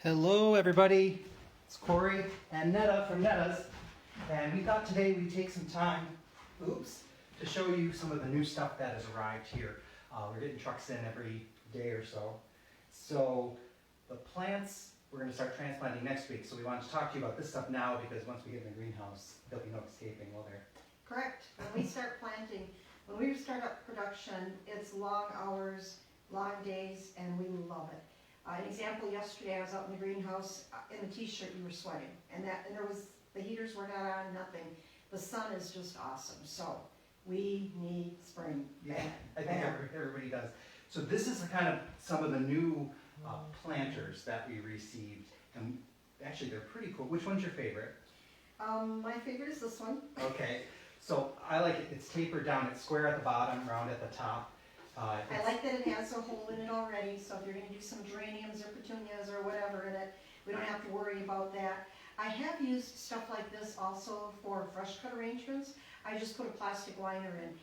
Hello everybody, it's Corey and Netta from Netta's, and we thought today we'd take some time, to show you some of the new stuff that has arrived here. We're getting trucks in every day or so. So the plants we're going to start transplanting next week, so we wanted to talk to you about this stuff now because once we get in the greenhouse, there'll be no escaping, will there? Correct. When we start planting, when we start up production, it's long hours, long days, and we love it. An example, yesterday I was out in the greenhouse, in a t-shirt you were sweating, and the heaters were not on, nothing. The sun is just awesome, so we need spring. Yeah, I think everybody does. So this is kind of some of the new planters that we received, and actually they're pretty cool. Which one's your favorite? My favorite is this one. Okay, so I like it. It's tapered down. It's square at the bottom, round at the top. I like that it has a hole in it already, so if you're going to do some geraniums or petunias or whatever in it, we don't have to worry about that. I have used stuff like this also for fresh cut arrangements. I just put a plastic liner in.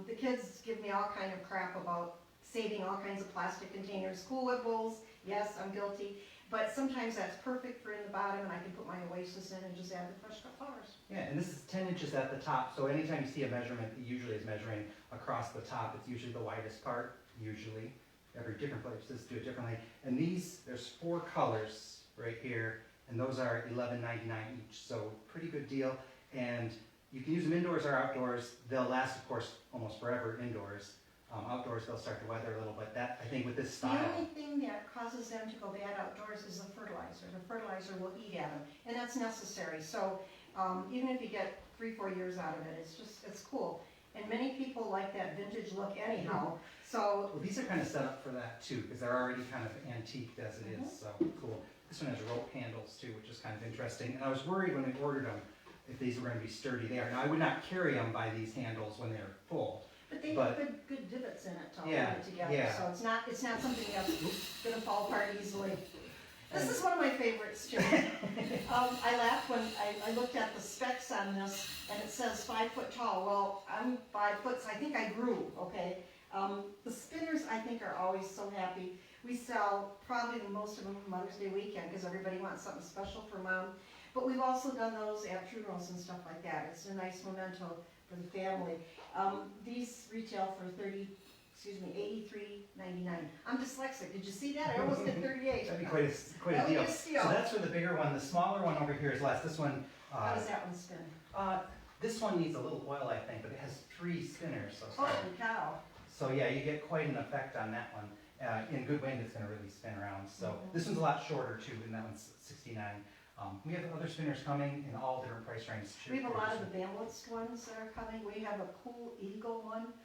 The kids give me all kind of crap about saving all kinds of plastic containers. Cool Whip bowls, yes, I'm guilty. But sometimes that's perfect for in the bottom, and I can put my oasis in and just add the fresh cut flowers. Yeah, and this is 10 inches at the top, so anytime you see a measurement, it usually is measuring across the top. It's usually the widest part, usually. Every different places do it differently. And there's 4 colors right here, and those are $11.99 each, so pretty good deal. And you can use them indoors or outdoors. They'll last, of course, almost forever indoors. Outdoors, they'll start to weather a little, but that, I think with this style. The only thing that causes them to go bad outdoors is the fertilizer. The fertilizer will eat at them, and that's necessary. So even if you get 3-4 years out of it, it's cool. And many people like that vintage look anyhow. So well, these are kind of set up for that too, because they're already kind of antiqued as it is, so cool. This one has rope handles too, which is kind of interesting. And I was worried when we ordered them if these were going to be sturdy. They are. Now I would not carry them by these handles when they're full. But they have good divots in it to hold Yeah, it together, yeah. so it's not something that's going to fall apart easily. This is one of my favorites too. I laughed when I looked at the specs on this, and it says 5 foot tall. Well, I'm 5 foot, so I think I grew, okay? The spinners, I think, are always so happy. We sell probably the most of them for Mother's Day weekend, because everybody wants something special for mom. But we've also done those at funerals and stuff like that. It's a nice memento for the family. These retail for $83.99. I'm dyslexic. Did you see that? I almost did 38. That'd be quite a That would deal. be a steal. So that's for the bigger one. The smaller one over here is less. This one, How does that one spin? this one needs a little oil, I think, but it has 3 spinners. Holy cow. So yeah, you get quite an effect on that one. In good wind, it's going to really spin around. So this one's a lot shorter too, and that one's 69. We have other spinners coming in all different price ranges. We have a lot of the balanced ones that are coming. We have a Cool Eagle one.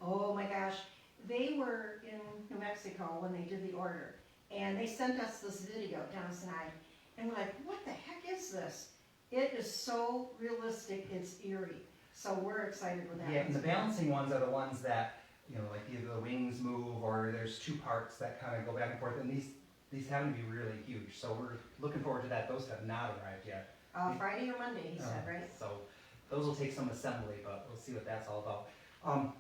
Oh my gosh. They were in New Mexico when they did the order. And they sent us this video, Dennis and I. And we're like, what the heck is this? It is so realistic, it's eerie. So we're excited with that. Yeah, and the balancing ones are the ones that, like either the wings move or there's 2 parts that kind of go back and forth. And these happen to be really huge. So we're looking forward to that. Those have not arrived yet. Friday or Monday, he said, right? So those will take some assembly, but we'll see what that's all about.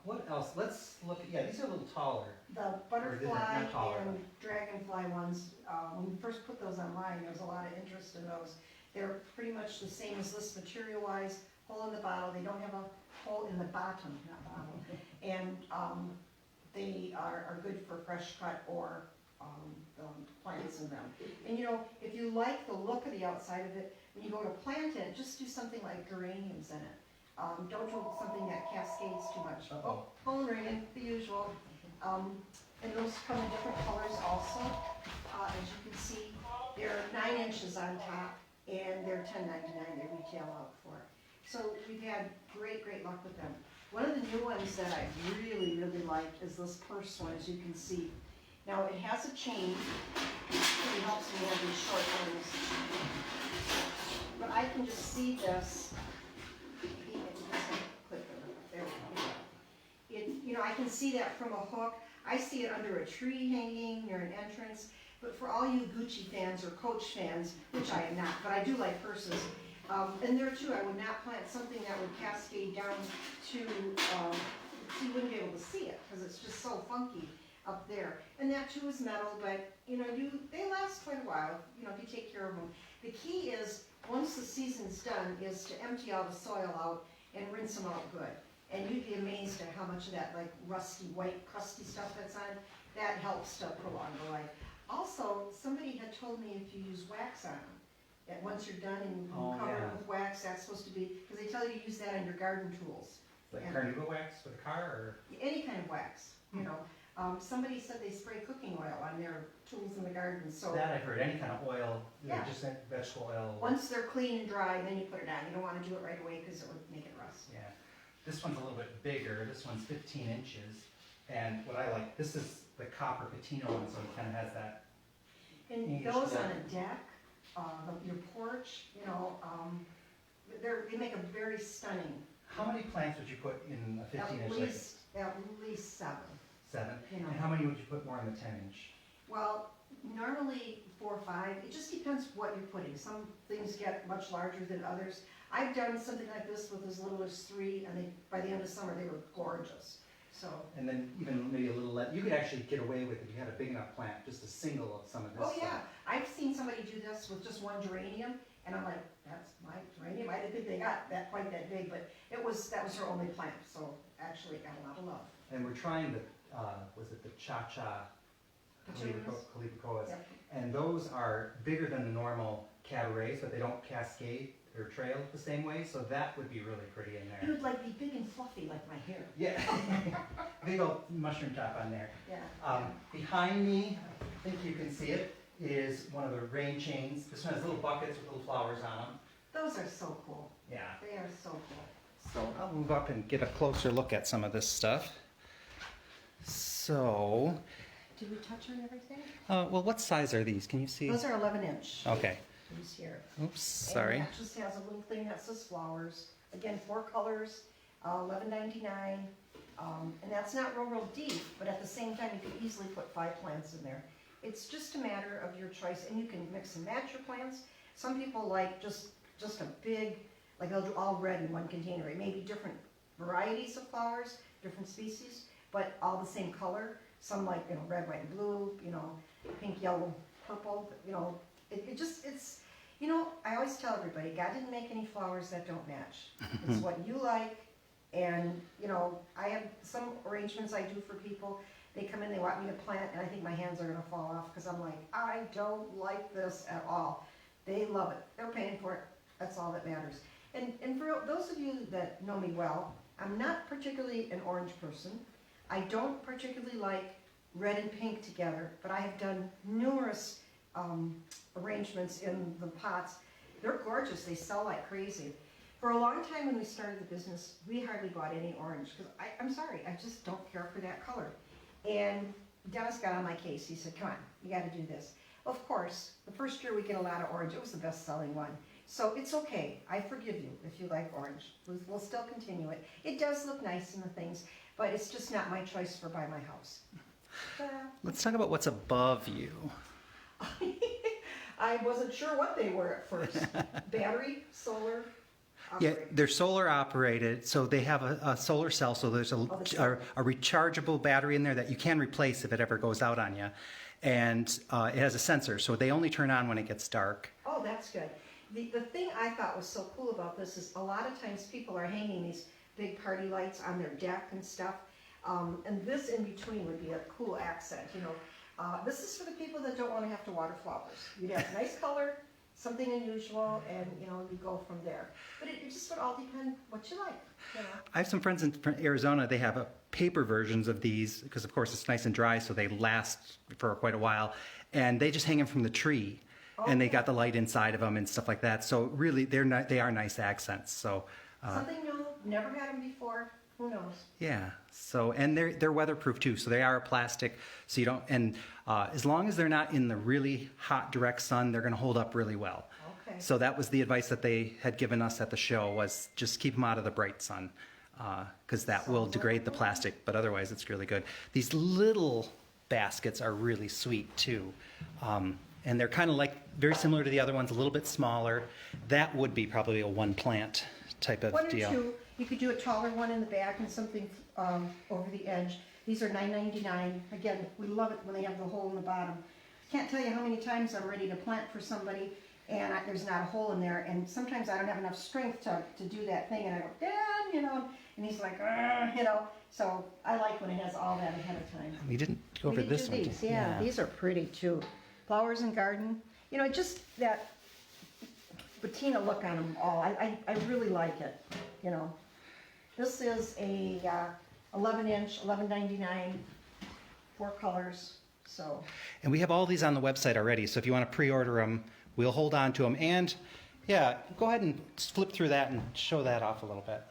What else? Let's look at, yeah, these are a little taller. The butterfly not taller, and dragonfly ones, when we first put those online, there was a lot of interest in those. They're pretty much the same as this material-wise, hole in the bottle. They don't have a hole in the bottom, not bottom. And they are good for fresh cut or the plants in them. And if you like the look of the outside of it, when you go to plant it, just do something like geraniums in it. Don't do something that cascades too much. Oh, phone ringing, the usual. And those come in different colors also. As you can see, they're 9 inches on top, and they're $10.99. They retail out for. So we've had great luck with them. One of the new ones that I really like is this purse one, as you can see. Now it has a chain. It really helps me have these short ones. But I can just see this. I can see that from a hook. I see it under a tree hanging near an entrance. But for all you Gucci fans or Coach fans, which I am not, but I do like purses. And there too, I would not plant something that would cascade down to, you wouldn't be able to see it because it's just so funky up there. And that too is metal, but they last quite a while, you know, if you take care of them. The key is, once the season's done, is to empty all the soil out and rinse them out good. And you'd be amazed at how much of that like rusty, white, crusty stuff that's on, that helps to prolong the life. Also, somebody had told me if you use wax on them, that once you're done and you Oh, cover yeah. it with wax, that's supposed to be, because they tell you to use that on your garden tools. Like Yeah. carnauba wax for the car, or? Any kind of wax, you know. Somebody said they spray cooking oil on their tools in the garden, so That I've heard, any kind of oil, you know, Yeah. just like vegetable oil. once they're clean and dry, then you put it on. You don't want to do it right away because it would make it rust. Yeah, this one's a little bit bigger, this one's 15 inches, and what I like, this is the copper patina one, so it kind of has that, And English those deck. on a deck, your porch, you know, they make a very stunning. how many plants would you put in a 15 inch? At least 7. 7? You know. And how many would you put more in the 10 inch? Well, normally 4 or 5. It just depends what you're putting. Some things get much larger than others. I've done something like this with as little as 3, and by the end of summer they were gorgeous. So, And then even maybe a little less, you could actually get away with, if you had a big enough plant, just a single of some of this oh stuff. yeah, I've seen somebody do this with just one geranium, and I'm like, that's my geranium. I didn't think they got that quite that big, but that was her only plant. So actually, it got a lot of love. And we're trying the, was it the Cha-Cha Petunias? Calibrachoas? Yep. And those are bigger than the normal cabarets, but they don't cascade or trail the same way, so that would be really pretty in It there. would like be big and fluffy like my hair. Yeah, big old mushroom top on there. Yeah. Behind me, I think you can see it, is one of the rain chains. This one has little buckets with little flowers on them. Those are so cool. Yeah. They are so cool. So I'll move up and get a closer look at some of this stuff. So, Did we touch on everything? well, what size are these? Can you see? Those are 11-inch. Okay. These here. Oops, sorry. And that just has a little thing that says flowers. Again, 4 colors, $11.99. And that's not real deep, but at the same time, you could easily put 5 plants in there. It's just a matter of your choice, and you can mix and match your plants. Some people like just a big, like they'll do all red in one container. It may be different varieties of flowers, different species, but all the same color. Some like, you know, red, white, and blue, you know, pink, yellow, purple, you know. It's, you know, I always tell everybody, God didn't make any flowers that don't match. It's what you like, and, you know, I have some arrangements I do for people. They come in, they want me to plant, and I think my hands are gonna fall off, because I'm like, I don't like this at all. They love it, they're paying for it, that's all that matters. And for those of you that know me well, I'm not particularly an orange person. I don't particularly like red and pink together, but I have done numerous arrangements in the pots. They're gorgeous, they sell like crazy. For a long time when we started the business, we hardly bought any orange, because I'm sorry, I just don't care for that color. And Dennis got on my case, he said, come on, you gotta do this. Of course, the first year we get a lot of orange, it was the best selling one. So it's okay, I forgive you if you like orange. We'll still continue it. It does look nice in the things, but it's just not my choice for by my house. Let's talk about what's above you. I wasn't sure what they were at first. Battery, solar, Yeah, operating. they're solar operated, so they have a solar cell, so there's a rechargeable battery in there that you can replace if it ever goes out on you. And it has a sensor, so they only turn on when it gets dark. Oh, that's good. The thing I thought was so cool about this is a lot of times people are hanging these big party lights on their deck and stuff. And this in between would be a cool accent, you know. This is for the people that don't want to have to water flowers. You'd have nice color, something unusual, and, you know, you go from there. But it just would all depend what you like, you know. I have some friends in Arizona, they have paper versions of these, because of course it's nice and dry, so they last for quite a while. And they just hang them from the tree. And they got the light inside of them and stuff like that. So really, they are nice accents. So Something new, never had them before, who knows? yeah. So and they're weatherproof too. So they are plastic. So you don't as long as they're not in the really hot direct sun, they're going to hold up really well. Okay. So that was the advice that they had given us at the show, was just keep them out of the bright sun, because that will degrade the plastic. But otherwise, it's really good. These little baskets are really sweet too. And they're kind of like very similar to the other ones, a little bit smaller. That would be probably a 1 plant type of One or deal. 2. You could do a taller one in the back and something over the edge. These are $9.99. Again, we love it when they have the hole in the bottom. can't tell you how many times I'm ready to plant for somebody and there's not a hole in there, and sometimes I don't have enough strength to do that thing, and I go, Dad, you know, and he's like, you know, so I like when it has all that ahead of time. We didn't go over We did this do one. these, yeah, these are pretty too. Flowers and garden, you know, just that patina look on them all. I really like it, you know. This is a 11-inch, $11.99, 4 colors, so. And we have all these on the website already, so if you want to pre-order them, we'll hold on to them. And yeah, go ahead and flip through that and show that off a little bit.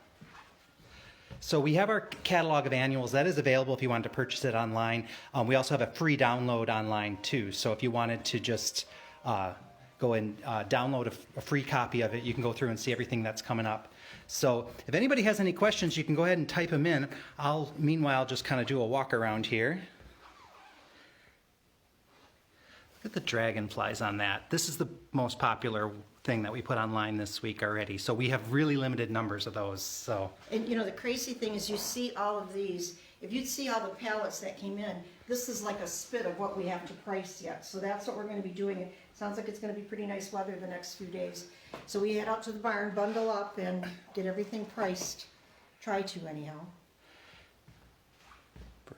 So we have our catalog of annuals. That is available if you wanted to purchase it online. We also have a free download online too. So if you wanted to just go and download a free copy of it, you can go through and see everything that's coming up. So if anybody has any questions, you can go ahead and type them in. I'll meanwhile just kind of do a walk around here. Look at the dragonflies on that. This is the most popular thing that we put online this week already. So we have really limited numbers of those. So And you know, the crazy thing is you see all of these, if you'd see all the pallets that came in, this is like a spit of what we have to price yet. So that's what we're gonna be doing. It sounds like it's gonna be pretty nice weather the next few days. So we head out to the barn, bundle up, and get everything priced. Try to anyhow.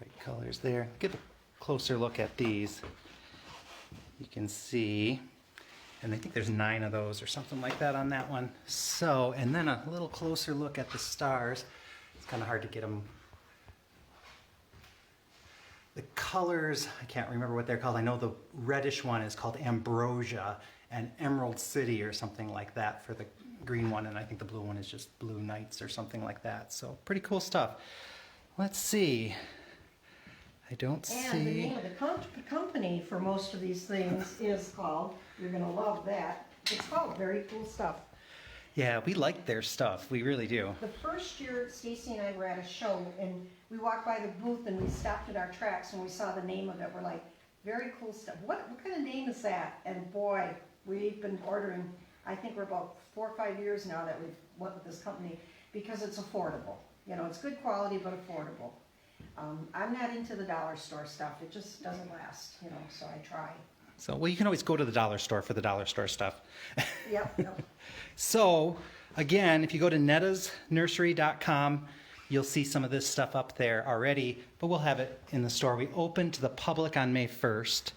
bright colors there. Get a closer look at these. You can see, and I think there's 9 of those or something like that on that one. So, and then a little closer look at the stars. It's kind of hard to get them. The colors, I can't remember what they're called. I know the reddish one is called Ambrosia and Emerald City or something like that for the green one, and I think the blue one is just Blue Nights or something like that. So pretty cool stuff. Let's see. I don't And the see. name of the company for most of these things is called, you're gonna love that, it's called Very Cool Stuff. Yeah, we like their stuff. We really do. The first year Stacy and I were at a show and we walked by the booth and we stopped at our tracks and we saw the name of it. We're like, Very Cool Stuff. What kind of name is that? And boy, we've been ordering, I think we're about 4 or 5 years now that we've went with this company because it's affordable. You know, it's good quality but affordable. I'm not into the dollar store stuff. It just doesn't last, you know, so I try. So, well, you can always go to the dollar store for the dollar store stuff. Yep. So, again, if you go to nettasnursery.com, you'll see some of this stuff up there already, but we'll have it in the store. We open to the public on May 1st.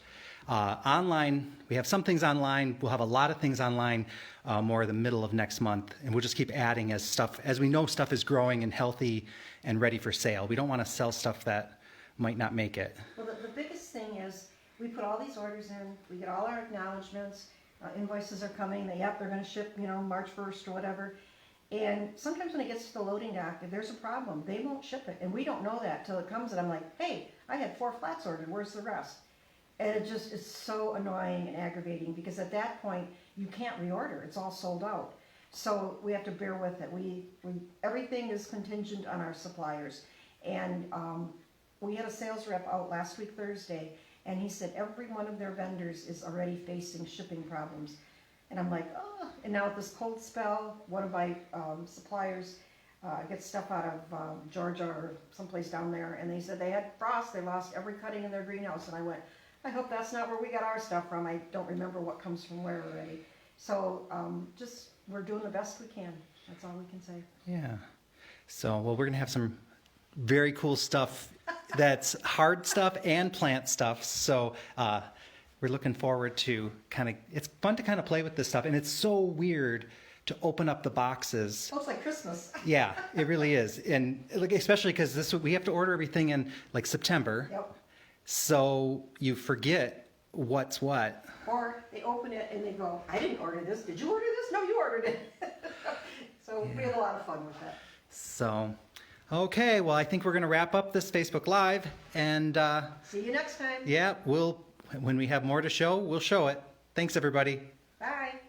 Online, we have some things online. We'll have a lot of things online more the middle of next month, and we'll just keep adding as we know stuff is growing and healthy and ready for sale. We don't want to sell stuff that might not make it. Well, the biggest thing is we put all these orders in, we get all our acknowledgments, invoices are coming, they're going to ship, you know, March 1st or whatever. And sometimes when it gets to the loading dock, if there's a problem, they won't ship it. And we don't know that till it comes and I'm like, hey, I had 4 flats ordered, where's the rest? And it just is so annoying and aggravating because at that point, you can't reorder, it's all sold out. So we have to bear with it. Everything is contingent on our suppliers. And we had a sales rep out last week Thursday, and he said every one of their vendors is already facing shipping problems. And I'm like, oh. And now with this cold spell, one of my suppliers gets stuff out of Georgia or someplace down there, and they said they had frost, they lost every cutting in their greenhouse. And I went, I hope that's not where we got our stuff from. I don't remember what comes from where already. So we're doing the best we can. That's all we can say. Yeah. So, well, we're going to have some very cool stuff that's hard stuff and plant stuff. So we're looking forward to it's fun to kind of play with this stuff. And it's so weird to open up the boxes. Oh, it's like Christmas. Yeah, it really is. And especially because we have to order everything in like September. Yep. So you forget what's what. Or they open it and they go, I didn't order this. Did you order this? No, you ordered it. So we had a lot of fun with that. So, okay, well, I think we're going to wrap up this Facebook Live. And See you next time. yeah, when we have more to show, we'll show it. Thanks, everybody. Bye.